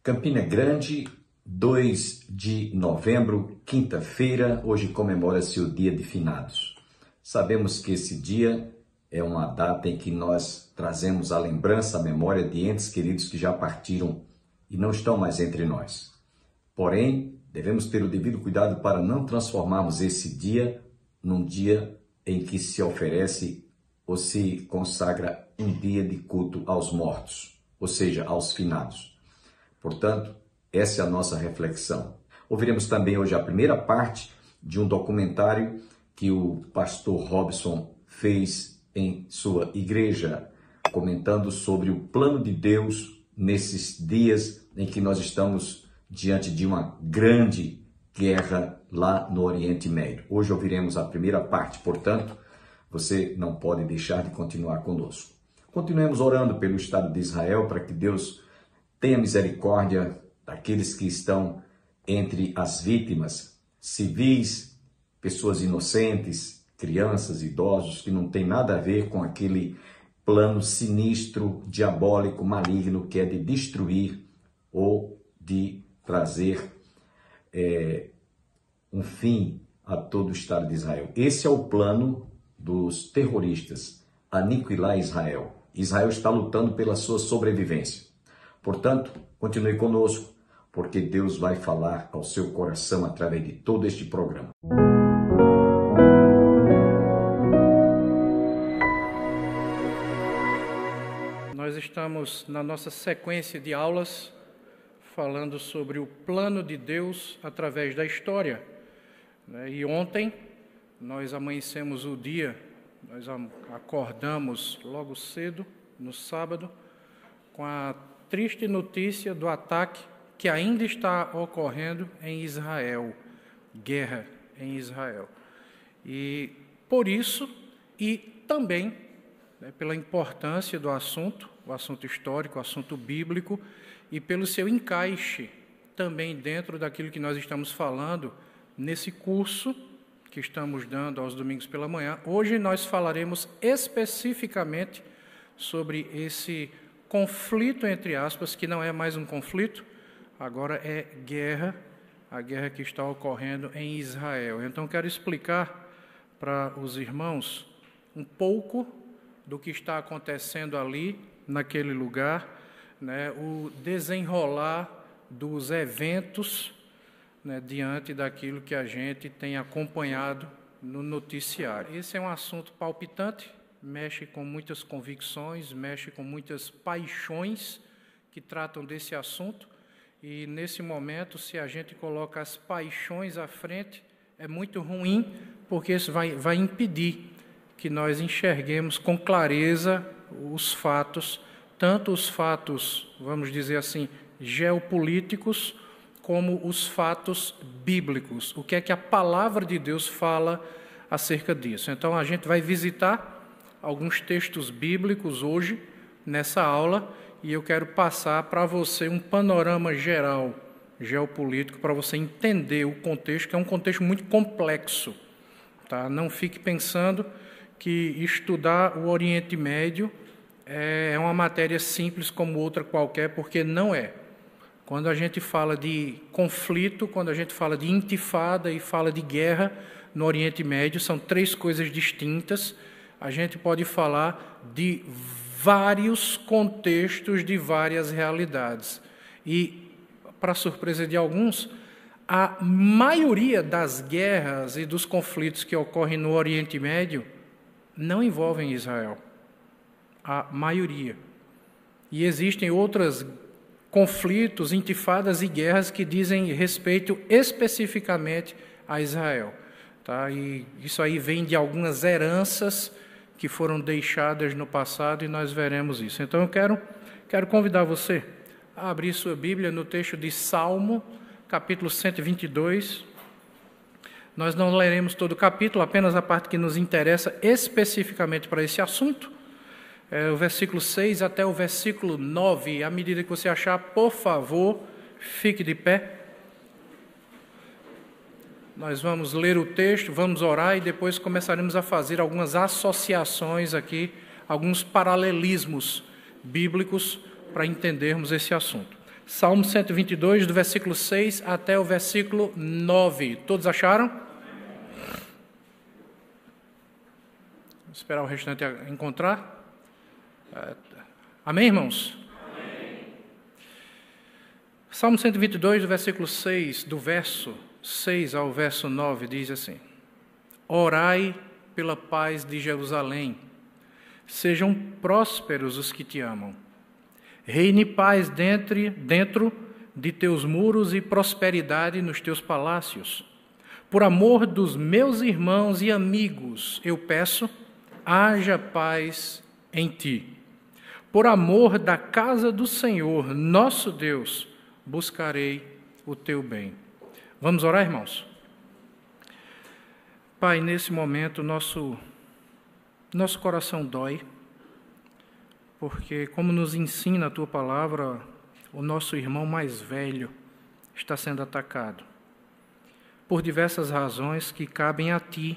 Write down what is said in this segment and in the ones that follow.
Campina Grande, 2 de novembro, quinta-feira, hoje comemora-se o Dia de Finados. Sabemos que esse dia é uma data em que nós trazemos a lembrança, a memória de entes queridos que já partiram e não estão mais entre nós. Porém, devemos ter o devido cuidado para não transformarmos esse dia num dia em que se oferece ou se consagra um dia de culto aos mortos, ou seja, aos finados. Portanto, essa é a nossa reflexão. Ouviremos também hoje a primeira parte de um documentário que o pastor Robson fez em sua igreja, comentando sobre o plano de Deus nesses dias em que nós estamos diante de uma grande guerra lá no Oriente Médio. Hoje ouviremos a primeira parte, portanto, você não pode deixar de continuar conosco. Continuemos orando pelo Estado de Israel para que Deus tenha misericórdia daqueles que estão entre as vítimas civis, pessoas inocentes, crianças, idosos, que não tem nada a ver com aquele plano sinistro, diabólico, maligno, que é de destruir ou de trazer um fim a todo o Estado de Israel. Esse é o plano dos terroristas, aniquilar Israel. Israel está lutando pela sua sobrevivência. Portanto, continue conosco, porque Deus vai falar ao seu coração através de todo este programa. Nós estamos na nossa sequência de aulas falando sobre o plano de Deus através da história. E ontem nós amanhecemos o dia, nós acordamos logo cedo, no sábado, com a triste notícia do ataque que ainda está ocorrendo em Israel, guerra em Israel. E por isso, e também pela importância do assunto, o assunto histórico, o assunto bíblico, e pelo seu encaixe também dentro daquilo que nós estamos falando nesse curso que estamos dando aos domingos pela manhã. Hoje nós falaremos especificamente sobre esse conflito, entre aspas, que não é mais um conflito, agora é guerra, a guerra que está ocorrendo em Israel. Então, quero explicar para os irmãos um pouco do que está acontecendo ali, naquele lugar, o desenrolar dos eventos, diante daquilo que a gente tem acompanhado no noticiário. Esse é um assunto palpitante, mexe com muitas convicções, mexe com muitas paixões que tratam desse assunto, e nesse momento, se a gente coloca as paixões à frente, é muito ruim, porque isso vai impedir que nós enxerguemos com clareza os fatos, tanto os fatos, vamos dizer assim, geopolíticos, como os fatos bíblicos. O que é que a palavra de Deus fala acerca disso? Então, a gente vai visitar alguns textos bíblicos hoje, nessa aula, e eu quero passar para você um panorama geral, geopolítico, para você entender o contexto, que é um contexto muito complexo. Tá? Não fique pensando que estudar o Oriente Médio é uma matéria simples como outra qualquer, porque não é. Quando a gente fala de conflito, quando a gente fala de intifada e fala de guerra no Oriente Médio, são três coisas distintas. A gente pode falar de vários contextos, de várias realidades. E, para surpresa de alguns, a maioria das guerras e dos conflitos que ocorrem no Oriente Médio não envolvem Israel. A maioria. E existem outros conflitos, intifadas e guerras que dizem respeito especificamente a Israel. Tá? E isso aí vem de algumas heranças que foram deixadas no passado, e nós veremos isso. Então eu quero convidar você a abrir sua Bíblia no texto de Salmo, capítulo 122. Nós não leremos todo o capítulo, apenas a parte que nos interessa especificamente para esse assunto. O versículo 6 até o versículo 9. À medida que você achar, por favor, fique de pé. Nós vamos ler o texto, vamos orar e depois começaremos a fazer algumas associações aqui, alguns paralelismos bíblicos para entendermos esse assunto. Salmo 122, do versículo 6 até o versículo 9. Todos acharam? Vou esperar o restante encontrar. Amém, irmãos? Amém. Salmo 122, do versículo 6, do verso 6 ao verso 9, diz assim: Orai pela paz de Jerusalém, sejam prósperos os que te amam. Reine paz dentro de teus muros e prosperidade nos teus palácios. Por amor dos meus irmãos e amigos, eu peço, haja paz em ti. Por amor da casa do Senhor, nosso Deus, buscarei o teu bem. Vamos orar, irmãos? Pai, nesse momento, nosso coração dói, porque, como nos ensina a Tua palavra, o nosso irmão mais velho está sendo atacado, por diversas razões que cabem a Ti,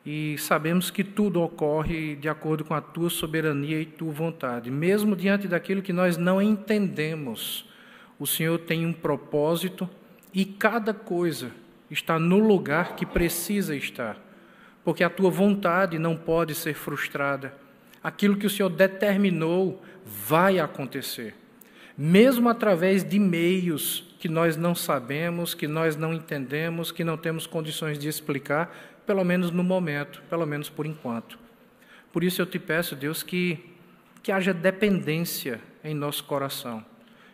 e sabemos que tudo ocorre de acordo com a Tua soberania e Tua vontade. Mesmo diante daquilo que nós não entendemos, o Senhor tem um propósito e cada coisa está no lugar que precisa estar, porque a Tua vontade não pode ser frustrada. Aquilo que o Senhor determinou vai acontecer, mesmo através de meios que nós não sabemos, que nós não entendemos, que não temos condições de explicar, pelo menos no momento, pelo menos por enquanto. Por isso eu te peço, Deus, que haja dependência em nosso coração,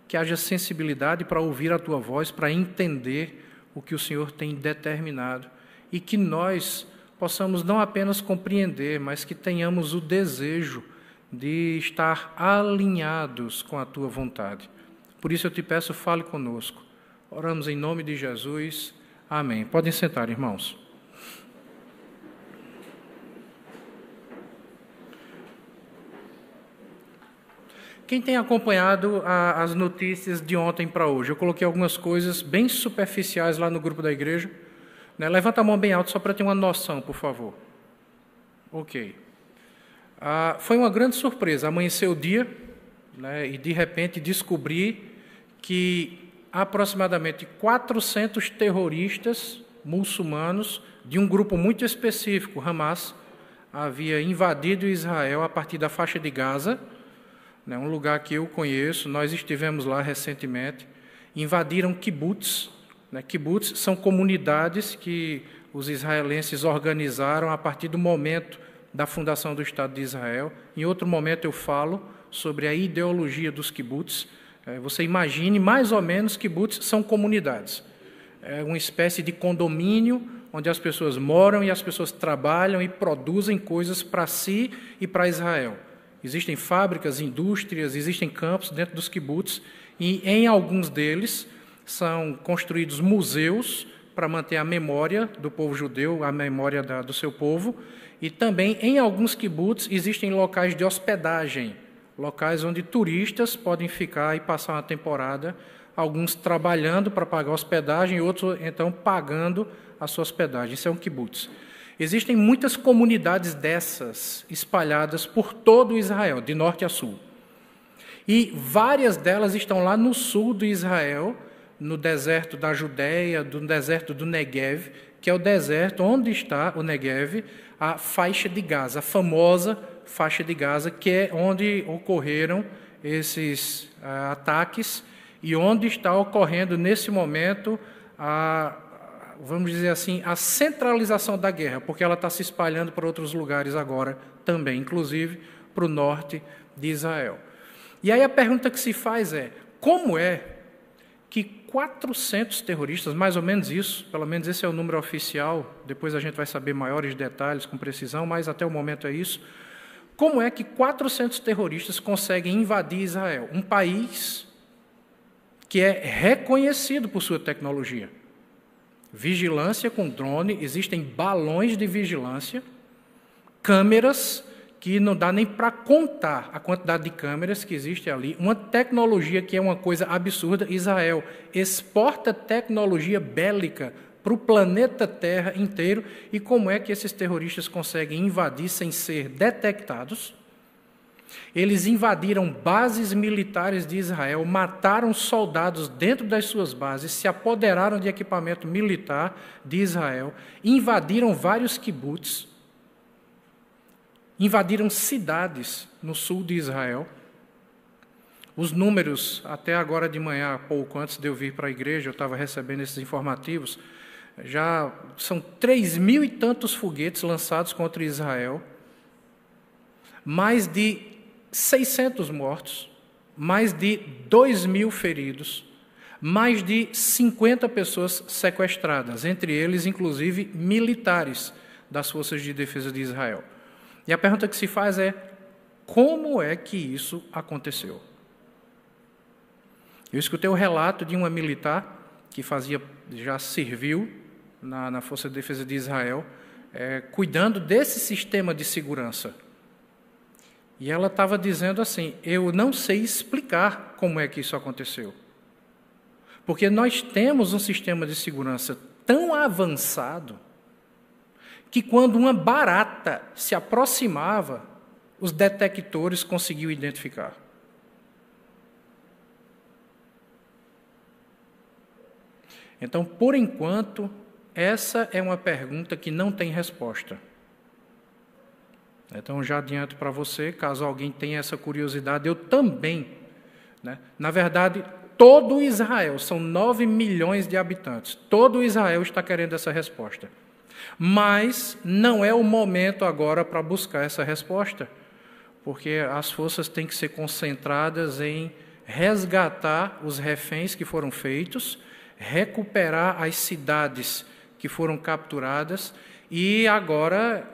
que haja sensibilidade para ouvir a Tua voz, para entender o que o Senhor tem determinado, e que nós possamos não apenas compreender, mas que tenhamos o desejo de estar alinhados com a Tua vontade. Por isso eu te peço, fale conosco. Oramos em nome de Jesus. Amém. Podem sentar, irmãos. Quem tem acompanhado as notícias de ontem para hoje? Eu coloquei algumas coisas bem superficiais lá no grupo da igreja. Levanta a mão bem alto só para ter uma noção, por favor. Ok. Foi uma grande surpresa. Amanheceu o dia, e de repente descobri que aproximadamente 400 terroristas muçulmanos de um grupo muito específico, Hamas, havia invadido Israel a partir da faixa de Gaza, um lugar que eu conheço, nós estivemos lá recentemente, invadiram kibbutz. Kibbutz são comunidades que os israelenses organizaram a partir do momento da fundação do Estado de Israel. Em outro momento eu falo sobre a ideologia dos kibbutz. Você imagine, mais ou menos, kibbutz são comunidades. É uma espécie de condomínio onde as pessoas moram e as pessoas trabalham e produzem coisas para si e para Israel. Existem fábricas, indústrias, existem campos dentro dos kibbutz, e em alguns deles são construídos museus para manter a memória do povo judeu, a memória do seu povo, e também em alguns kibbutz existem locais de hospedagem, locais onde turistas podem ficar e passar uma temporada, alguns trabalhando para pagar a hospedagem e outros, então, pagando a sua hospedagem. Isso é um kibbutz. Existem muitas comunidades dessas espalhadas por todo Israel, de norte a sul. E várias delas estão lá no sul do Israel, no deserto da Judéia, no deserto do Negev, que é o deserto onde está o Negev, a faixa de Gaza, a famosa faixa de Gaza, que é onde ocorreram esses ataques e onde está ocorrendo nesse momento vamos dizer assim, a centralização da guerra, porque ela está se espalhando para outros lugares agora também, inclusive para o norte de Israel. E aí a pergunta que se faz é, como é que 400 terroristas, mais ou menos isso, pelo menos esse é o número oficial, depois a gente vai saber maiores detalhes com precisão, mas até o momento é isso, como é que 400 terroristas conseguem invadir Israel, um país que é reconhecido por sua tecnologia? Vigilância com drone, existem balões de vigilância, câmeras que não dá nem para contar a quantidade de câmeras que existe ali, uma tecnologia que é uma coisa absurda. Israel exporta tecnologia bélica para o planeta Terra inteiro, e como é que esses terroristas conseguem invadir sem ser detectados? Eles invadiram bases militares de Israel, mataram soldados dentro das suas bases, se apoderaram de equipamento militar de Israel, invadiram vários kibbutz, invadiram cidades no sul de Israel. Os números, até agora de manhã, pouco antes de eu vir para a igreja, eu estava recebendo esses informativos, já são 3.000 e tantos foguetes lançados contra Israel, mais de 600 mortos, mais de 2.000 feridos, mais de 50 pessoas sequestradas, entre eles, inclusive, militares das Forças de Defesa de Israel. E a pergunta que se faz é, como é que isso aconteceu? Eu escutei o relato de uma militar que já serviu na Força de Defesa de Israel, cuidando desse sistema de segurança. E ela estava dizendo assim, eu não sei explicar como é que isso aconteceu. Porque nós temos um sistema de segurança tão avançado que quando uma barata se aproximava, os detectores conseguiam identificar. Então, por enquanto, essa é uma pergunta que não tem resposta. Então, já adianto para você, caso alguém tenha essa curiosidade, eu também. Na verdade, todo Israel, são 9 milhões de habitantes, todo Israel está querendo essa resposta. Mas não é o momento agora para buscar essa resposta, porque as forças têm que ser concentradas em resgatar os reféns que foram feitos, recuperar as cidades que foram capturadas e agora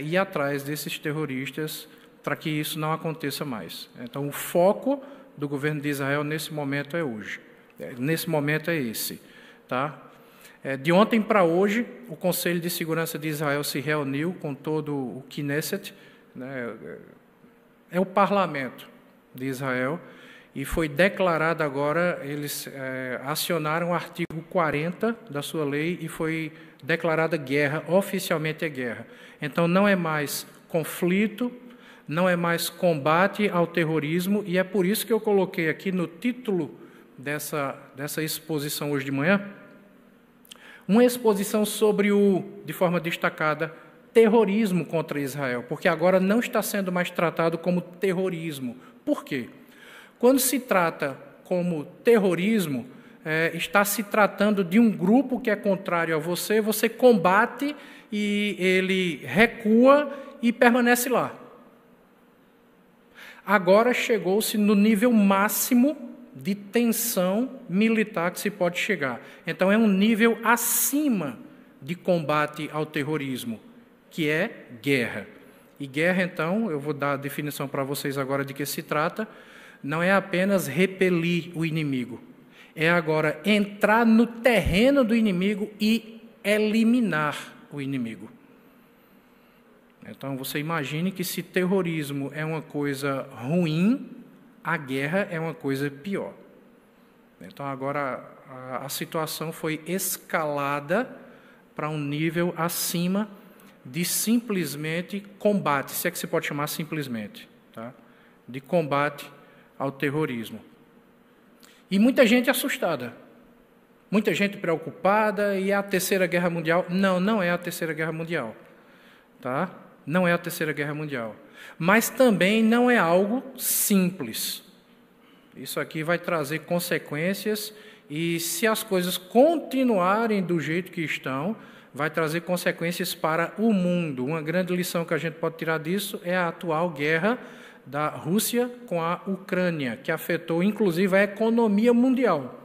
ir atrás desses terroristas para que isso não aconteça mais. Então, o foco do governo de Israel nesse momento é hoje. Nesse momento é esse. Tá? De ontem para hoje, o Conselho de Segurança de Israel se reuniu com todo o Knesset, né? É o parlamento de Israel, e foi declarado agora, eles acionaram o artigo 40 da sua lei e foi declarada guerra, oficialmente é guerra. Então não é mais conflito, não é mais combate ao terrorismo, e é por isso que eu coloquei aqui no título dessa exposição hoje de manhã, uma exposição sobre de forma destacada, terrorismo contra Israel, porque agora não está sendo mais tratado como terrorismo. Por quê? Quando se trata como terrorismo, está se tratando de um grupo que é contrário a você, você combate e ele recua e permanece lá. Agora chegou-se no nível máximo de tensão militar que se pode chegar. Então é um nível acima de combate ao terrorismo, que é guerra. E guerra, então, eu vou dar a definição para vocês agora de que se trata, não é apenas repelir o inimigo, é agora entrar no terreno do inimigo e eliminar o inimigo. Então, você imagine que se terrorismo é uma coisa ruim, a guerra é uma coisa pior. Então, agora a situação foi escalada para um nível acima de simplesmente combate, se é que se pode chamar simplesmente, tá? De combate ao terrorismo. E muita gente assustada, muita gente preocupada, e a Terceira Guerra Mundial? Não, não é a Terceira Guerra Mundial, tá? Não é a Terceira Guerra Mundial. Mas também não é algo simples. Isso aqui vai trazer consequências, e se as coisas continuarem do jeito que estão, vai trazer consequências para o mundo. Uma grande lição que a gente pode tirar disso é a atual guerra da Rússia com a Ucrânia, que afetou, inclusive, a economia mundial.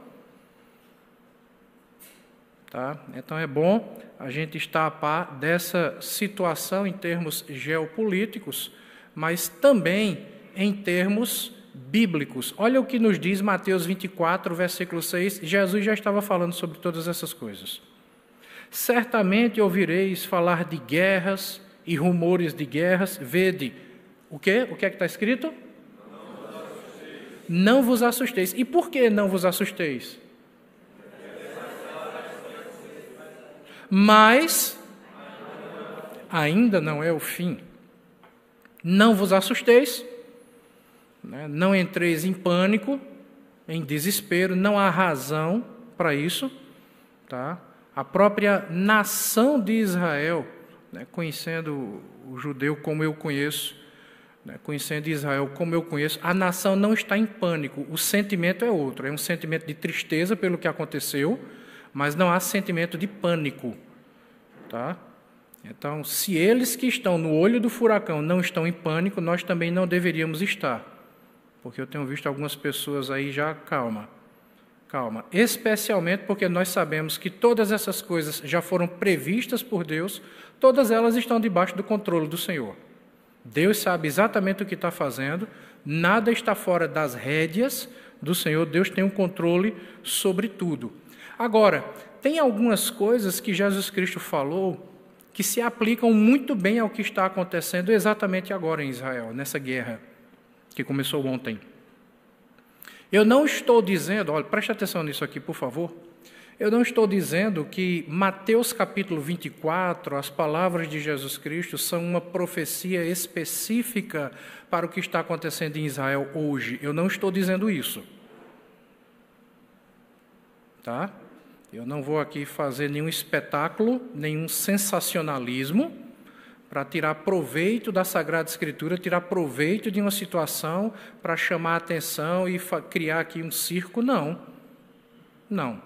Tá? Então, é bom a gente estar a par dessa situação em termos geopolíticos, mas também em termos bíblicos. Olha o que nos diz Mateus 24, versículo 6. Jesus já estava falando sobre todas essas coisas. Certamente ouvireis falar de guerras e rumores de guerras. Vede, o quê? O que é que está escrito? Não vos assusteis. E por que não vos assusteis? Mas ainda não é o fim. Não vos assusteis, né? Não entreis em pânico, em desespero, não há razão para isso. Tá? A própria nação de Israel, né, conhecendo o judeu como eu conheço, né, conhecendo Israel como eu conheço, a nação não está em pânico, o sentimento é outro, é um sentimento de tristeza pelo que aconteceu, mas não há sentimento de pânico. Tá? Então, se eles que estão no olho do furacão não estão em pânico, nós também não deveríamos estar, porque eu tenho visto algumas pessoas aí já, calma, especialmente porque nós sabemos que todas essas coisas já foram previstas por Deus, todas elas estão debaixo do controle do Senhor. Deus sabe exatamente o que está fazendo, nada está fora das rédeas do Senhor, Deus tem um controle sobre tudo. Agora, tem algumas coisas que Jesus Cristo falou que se aplicam muito bem ao que está acontecendo exatamente agora em Israel, nessa guerra que começou ontem. Eu não estou dizendo, olha, preste atenção nisso aqui, por favor. Eu não estou dizendo que Mateus capítulo 24, as palavras de Jesus Cristo, são uma profecia específica para o que está acontecendo em Israel hoje. Eu não estou dizendo isso. Tá? Eu não vou aqui fazer nenhum espetáculo, nenhum sensacionalismo, para tirar proveito da Sagrada Escritura, tirar proveito de uma situação para chamar a atenção e criar aqui um circo, não. Não.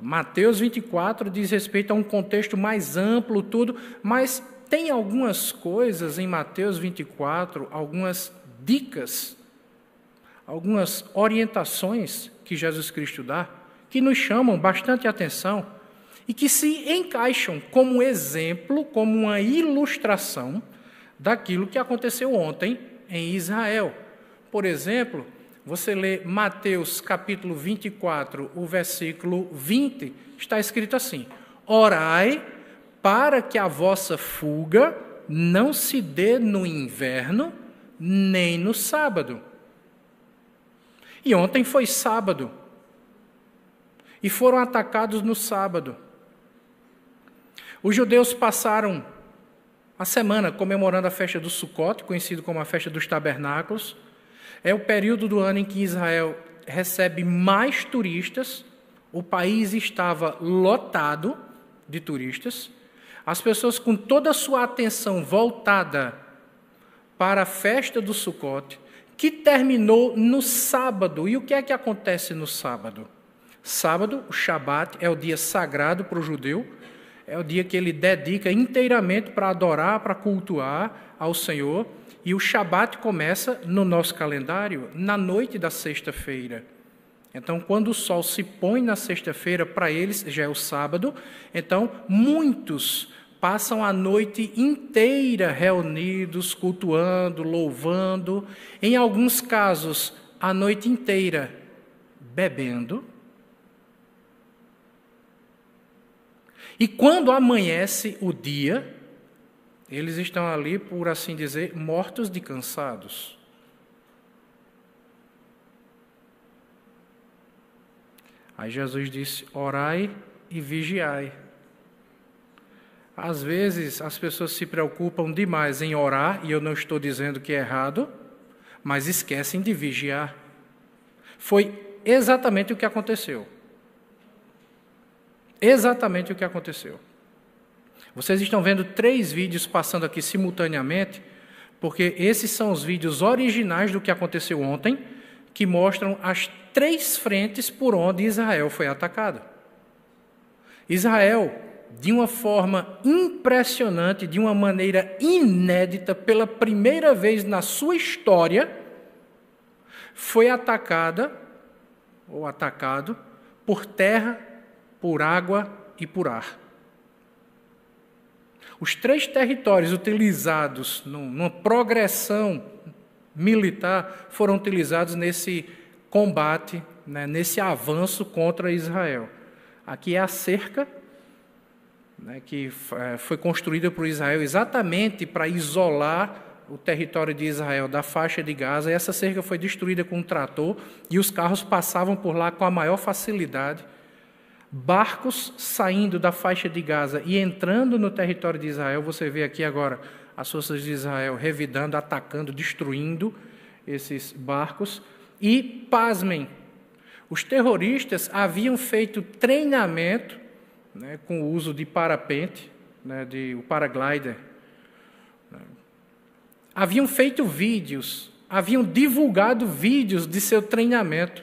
Mateus 24 diz respeito a um contexto mais amplo, tudo, mas tem algumas coisas em Mateus 24, algumas dicas, algumas orientações que Jesus Cristo dá, que nos chamam bastante atenção, e que se encaixam como exemplo, como uma ilustração daquilo que aconteceu ontem em Israel. Por exemplo, você lê Mateus capítulo 24, o versículo 20, está escrito assim: orai para que a vossa fuga não se dê no inverno, nem no sábado. E ontem foi sábado, e foram atacados no sábado. Os judeus passaram a semana comemorando a festa do Sucote, conhecido como a festa dos tabernáculos. É o período do ano em que Israel recebe mais turistas. O país estava lotado de turistas. As pessoas com toda a sua atenção voltada para a festa do Sucote, que terminou no sábado. E o que é que acontece no sábado? Sábado, o Shabat, é o dia sagrado para o judeu. É o dia que ele dedica inteiramente para adorar, para cultuar ao Senhor. E o Shabat começa, no nosso calendário, na noite da sexta-feira. Então, quando o sol se põe na sexta-feira, para eles já é o sábado. Então, muitos passam a noite inteira reunidos, cultuando, louvando. Em alguns casos, a noite inteira bebendo. E quando amanhece o dia, eles estão ali, por assim dizer, mortos de cansados. Aí Jesus disse: orai e vigiai. Às vezes as pessoas se preocupam demais em orar, e eu não estou dizendo que é errado, mas esquecem de vigiar. Foi exatamente o que aconteceu. Exatamente o que aconteceu. Vocês estão vendo 3 vídeos passando aqui simultaneamente, porque esses são os vídeos originais do que aconteceu ontem, que mostram as 3 frentes por onde Israel foi atacado. Israel, de uma forma impressionante, de uma maneira inédita, pela primeira vez na sua história, foi atacada, ou atacado, por terra, por água e por ar. Os 3 territórios utilizados numa progressão militar foram utilizados nesse combate, né, nesse avanço contra Israel. Aqui é a cerca, né, que foi construída por Israel exatamente para isolar o território de Israel da faixa de Gaza. E essa cerca foi destruída com um trator e os carros passavam por lá com a maior facilidade. Barcos saindo da faixa de Gaza e entrando no território de Israel. Você vê aqui agora as forças de Israel revidando, atacando, destruindo esses barcos. E, pasmem, os terroristas haviam feito treinamento, né, com o uso de parapente, né, o paraglider. Haviam feito vídeos, haviam divulgado vídeos de seu treinamento.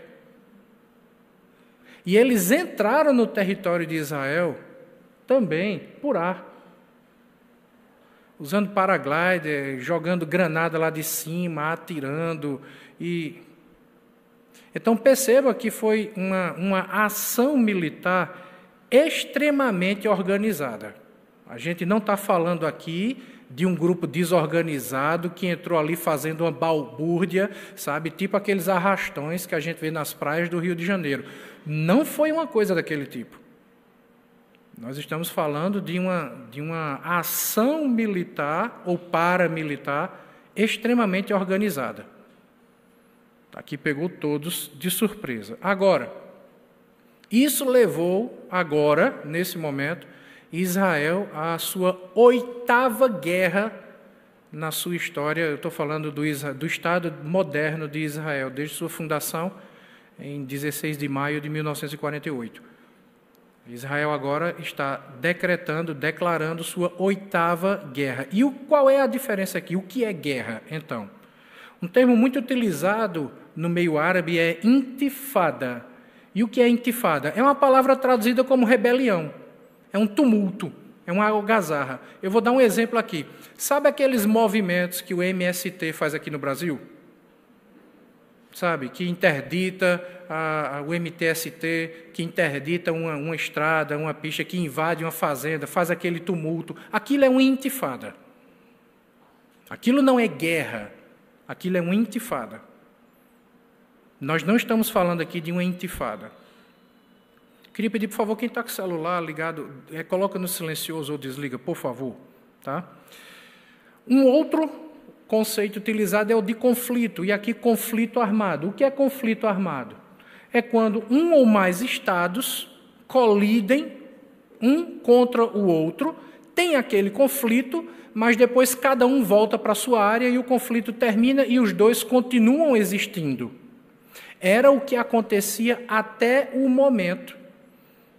E eles entraram no território de Israel também por ar, usando paraglider, jogando granada lá de cima, atirando. Então perceba que foi uma ação militar extremamente organizada. A gente não está falando aqui de um grupo desorganizado que entrou ali fazendo uma balbúrdia, sabe, tipo aqueles arrastões que a gente vê nas praias do Rio de Janeiro. Não foi uma coisa daquele tipo. Nós estamos falando de uma ação militar ou paramilitar extremamente organizada. Aqui pegou todos de surpresa. Agora, isso levou agora, nesse momento, Israel à sua 8ª guerra na sua história. Eu estou falando do Estado moderno de Israel, desde sua fundação em 16 de maio de 1948. Israel agora está declarando sua 8ª guerra. E qual é a diferença aqui? O que é guerra, então? Um termo muito utilizado no meio árabe é intifada. E o que é intifada? É uma palavra traduzida como rebelião. É um tumulto, é uma algazarra. Eu vou dar um exemplo aqui. Sabe aqueles movimentos que o MST faz aqui no Brasil? Sabe, que interdita o MTST, que interdita uma estrada, uma pista, que invade uma fazenda, faz aquele tumulto. Aquilo é uma intifada. Aquilo não é guerra, aquilo é uma intifada. Nós não estamos falando aqui de uma intifada. Queria pedir, por favor, quem está com o celular ligado, coloca no silencioso ou desliga, por favor. Tá? Um outro conceito utilizado é o de conflito, e aqui conflito armado. O que é conflito armado? É quando um ou mais estados colidem um contra o outro, tem aquele conflito, mas depois cada um volta para a sua área e o conflito termina e os dois continuam existindo. Era o que acontecia até o momento,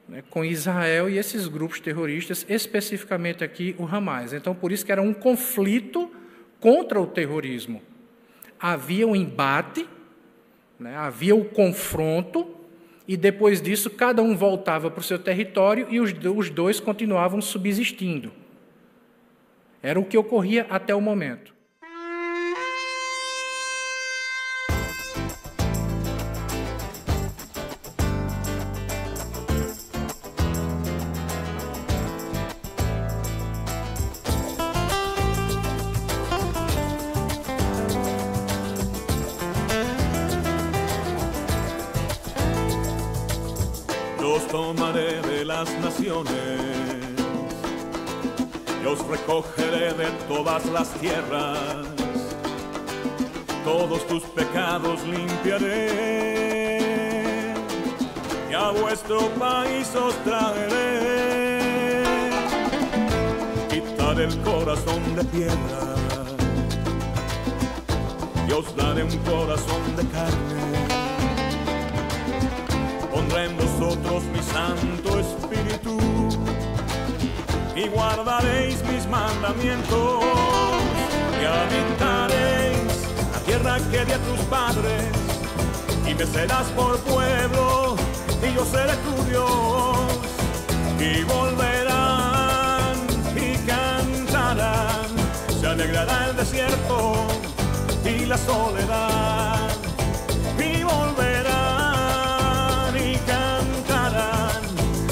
né, com Israel e esses grupos terroristas, especificamente aqui o Hamas. Então, por isso que era um conflito contra o terrorismo. Havia um embate, né, havia o confronto, e depois disso cada um voltava para o seu território e os dois continuavam subsistindo. Era o que ocorria até o momento. Los tomaré de las naciones, los recogeré de todas las tierras, todos tus pecados limpiaré, y a vuestro país os traeré, quitaré el corazón de piedra, y os daré un corazón de carne. Pondré en vosotros mi Santo Espíritu y guardaréis mis mandamientos y habitaréis la tierra que di a tus padres y me serás por pueblo y yo seré tu Dios y volverán y cantarán, se alegrará el desierto y la soledad y volverán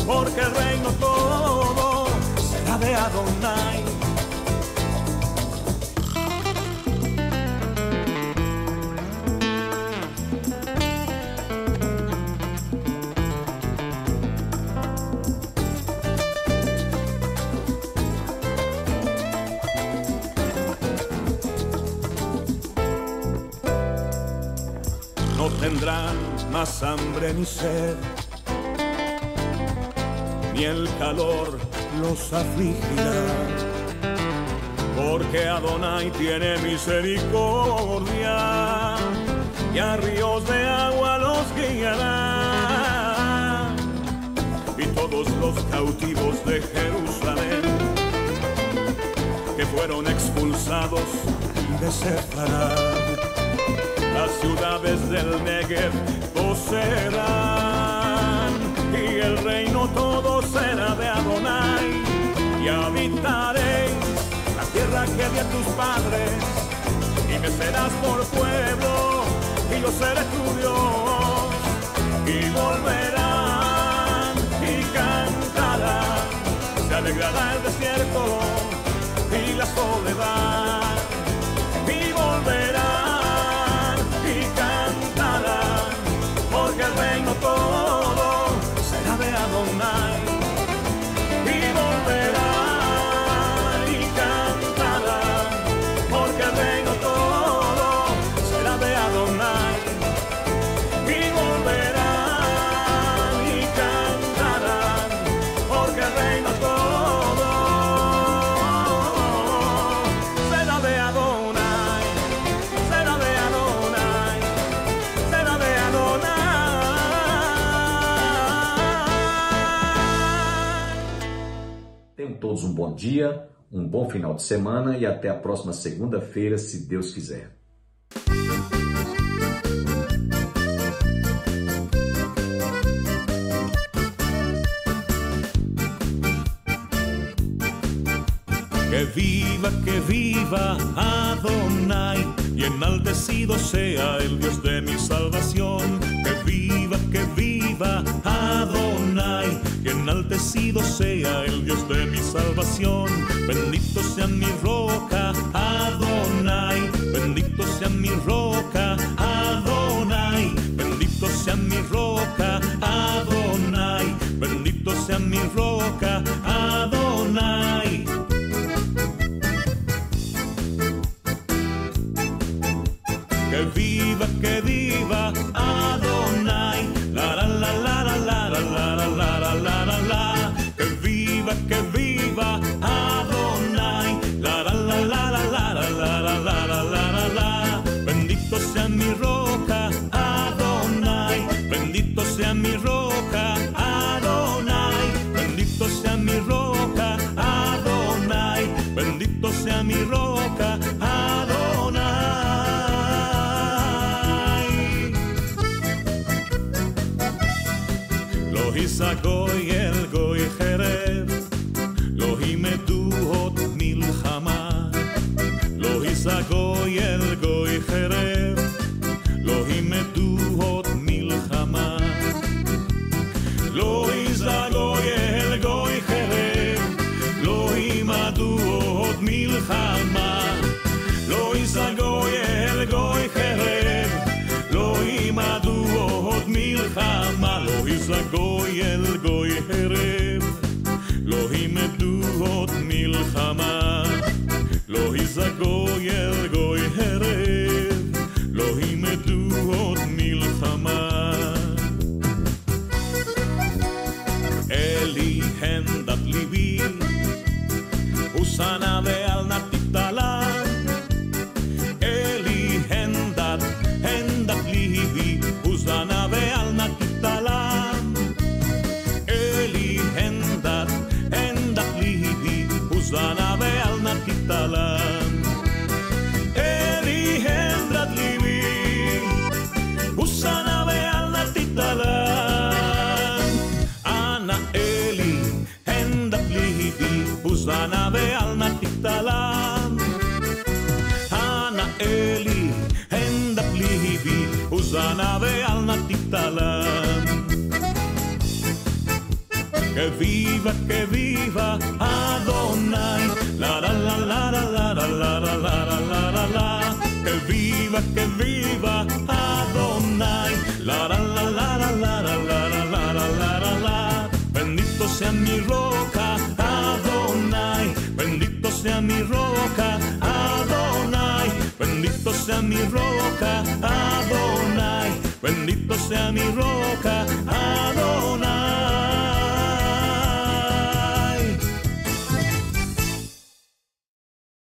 porque el reino todo será de Adonai. No tendrán más hambre ni sed, ni el calor los afligirá, porque Adonai tiene misericordia y a ríos de agua los guiará. Y todos los cautivos de Jerusalén que fueron expulsados de Sefarad, las ciudades del Negev poseerán, y el reino todo será de Adonai. Y habitaréis la tierra que di a tus padres, y me serás por pueblo, y yo seré tu Dios. Y volverán y cantarán, se alegrará el desierto y la soledad. Y volverán y cantarán, porque el reino todo será de Adonai. Y volverán y cantarán, porque el reino todo será de Adonai. Y volverán y cantarán, porque el reino todo será de Adonai, será de Adonai, será de Adonai. Tenham todos um bom dia, um bom final de semana e até a próxima segunda-feira, se Deus quiser. Que viva Adonai, y enaltecido sea el Dios de mi salvación. Que viva Adonai, y enaltecido sea el Dios de mi salvación. Bendito sea mi roca, Adonai, bendito sea mi roca, Adonai, bendito sea mi roca, Adonai, bendito sea mi roca, Adonai. Que viva Adonai, la la la la la la la la la la la la. Que viva Adonai, la la la la la la la la la la la la. Bendito sea mi roca, Adonai, bendito sea mi roca, Adonai, bendito sea mi roca, Adonai, bendito sea mi roca, Adonai. Lo goy el goy jereb, lo himeduhot milchama. Lo goy el goy jereb, lo himeduhot milchama. Lo goy el goy jereb, lo himeduhot milchama. Lo goy el goy jereb, lo himeduhot milchama. Lo goy el goy jereb, lo himeduhot milchama. Lo goy el goy jereb, lo himeduhot milchama. Eli hendat libi, usana ve'al natitala. Eli hendat libi, usana ve'al natitala. Eli hendat libi, usana ve'al natitala. Eli hendat libi, usana ve'al natitala. Ana Eli hendat libi, usana ve'al natitala. Ana Eli hendat libi, usana ve'al natitala. Que viva Adonai, la la la la la la la la la la la la. Que viva Adonai, la la la la la la la la la la la. Bendito sea mi roca, Adonai, bendito sea mi roca, Adonai, bendito sea mi roca, Adonai, bendito sea mi roca, Adonai.